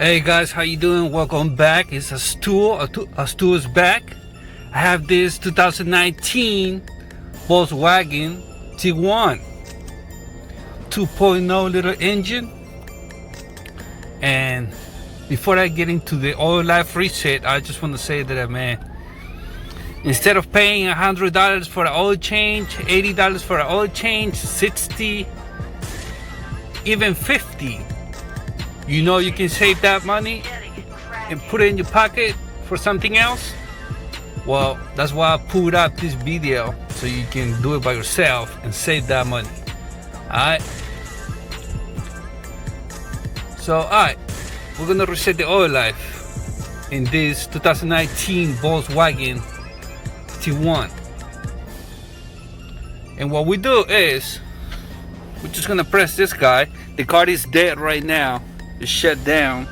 Hey guys, how you doing? Welcome back. It's Stu is back. I have this 2019 Volkswagen Tiguan 2.0 little engine. And before I get into the oil life reset, I just want to say that, man, instead of paying $100 for an oil change, $80 for an oil change, $60, even $50, you can save that money and put it in your pocket for something else. Well, that's why I pulled up this video, so you can do it by yourself and save that money. Alright, so we're gonna reset the oil life in this 2019 Volkswagen Tiguan. And what we do is we're just gonna press this guy. The car is dead right now. It's shut down.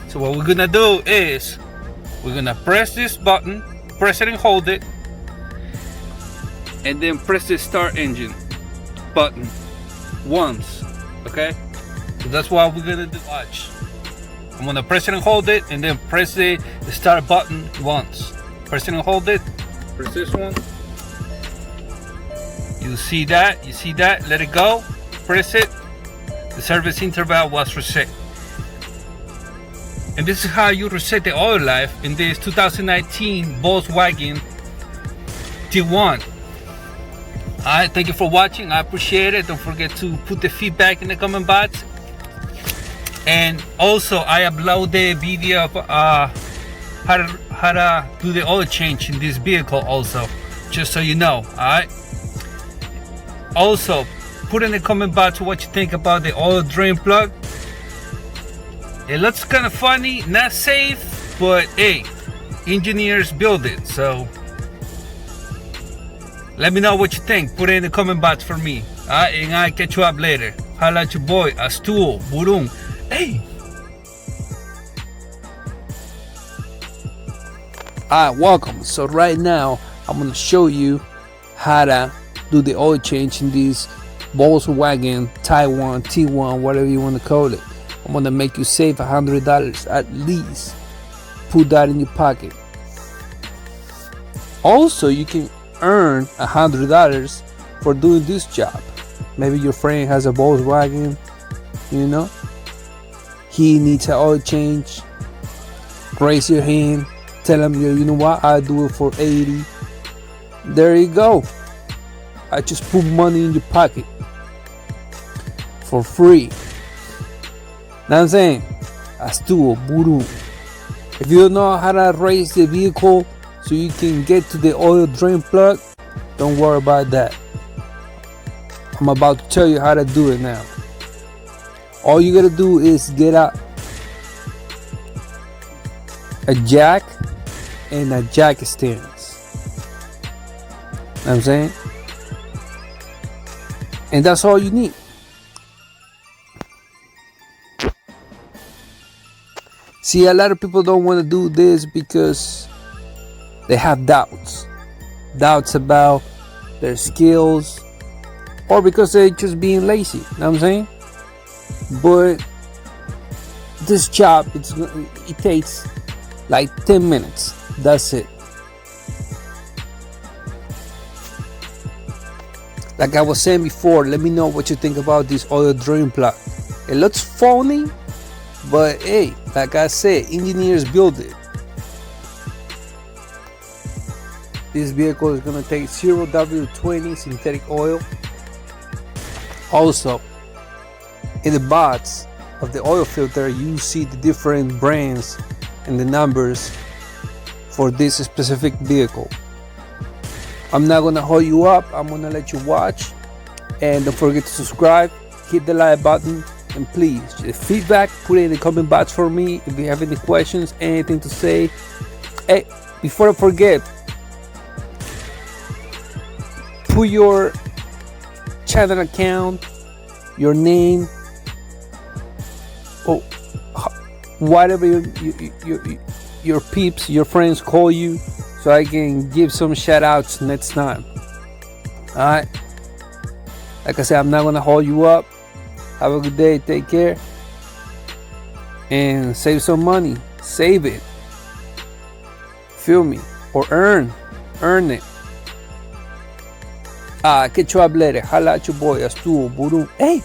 So what we're gonna do is we're gonna press this button, press it and hold it, and then press the start engine button once. Okay, so that's what we're gonna do. Watch, I'm gonna press it and hold it, and then press the start button once. Press it and hold it. Press this one. You see that? Let it go. Press it. The service interval was reset. And this is how you reset the oil life in this 2019 Volkswagen Tiguan. Alright, thank you for watching. I appreciate it. Don't forget to put the feedback in the comment box. And also, I upload the video of how to do the oil change in this vehicle also, just so you know. Alright. Also, put in the comment box what you think about the oil drain plug. It looks kind of funny, not safe, but hey, engineers build it. So let me know what you think. Put it in the comment box for me. Alright, and I'll catch you up later. Holla at your boy, Stu, Burung. Hey. Alright, welcome. So right now, I'm gonna show you how to do the oil change in this Volkswagen Tiguan, T1, whatever you want to call it. I'm gonna make you save $100 at least. Put that in your pocket. Also, you can earn $100 for doing this job. Maybe your friend has a Volkswagen, he needs an oil change. Raise your hand, tell him, you know what, I'll do it for 80. There you go. I just put money in your pocket for free. Know what I'm saying? Astuo, Buru. If you don't know how to raise the vehicle so you can get to the oil drain plug, don't worry about that. I'm about to tell you how to do it now. All you gotta do is get a jack and a jack stands. Know what I'm saying? And that's all you need. See, a lot of people don't want to do this because they have doubts about their skills, or because they're just being lazy. You know what I'm saying? But this job, it takes like 10 minutes. That's it. Like I was saying before, let me know what you think about this oil drain plug. It looks phony, but hey, like I said, engineers build it. This vehicle is gonna take 0W20 synthetic oil. Also, in the box of the oil filter, you see the different brands and the numbers for this specific vehicle. I'm not gonna hold you up. I'm gonna let you watch, and don't forget to subscribe, hit the like button, and please, the feedback, put it in the comment box for me. If you have any questions, anything to say. Hey, before I forget, put your channel account, your name, or whatever your peeps, your friends call you, so I can give some shout outs next time. Alright, like I said, I'm not gonna hold you up. Have a good day, take care, and save some money. Save it. Feel me? Or earn it. Ah, que chuablere. Hala chuboy. Estuvo, buru. Hey.